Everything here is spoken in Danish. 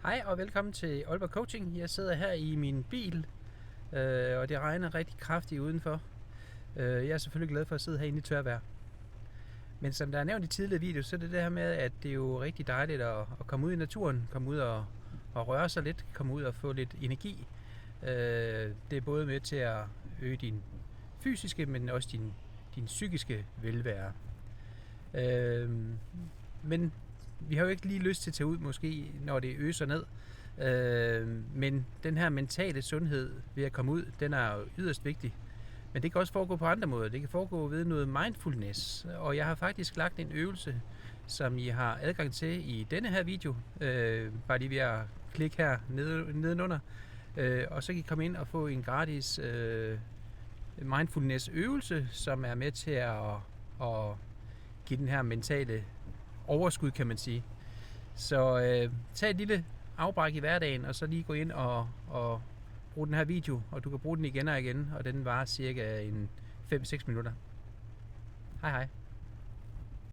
Hej og velkommen til Aalborg Coaching. Jeg sidder her i min bil, og det regner rigtig kraftigt udenfor. Jeg er selvfølgelig glad for at sidde herinde i tørvejr. Men som der er nævnt i tidligere video, så er det her med, at det er jo rigtig dejligt at komme ud i naturen, komme ud og røre sig lidt, komme ud og få lidt energi. Det er både med til at øge din fysiske, men også din psykiske velvære. Men vi har jo ikke lige lyst til at tage ud, måske når det øser ned. Men den her mentale sundhed ved at komme ud, den er jo yderst vigtig. Men det kan også foregå på andre måder. Det kan foregå ved noget mindfulness. Og jeg har faktisk lagt en øvelse, som I har adgang til i denne her video. Bare lige ved at klikke her nedenunder. Og så kan I komme ind og få en gratis mindfulness øvelse, som er med til at give den her mentale overskud, kan man sige. Så tag et lille afbræk i hverdagen, og så lige gå ind og brug den her video, og du kan bruge den igen og igen, og den varer cirka en 5-6 minutter. Hej hej.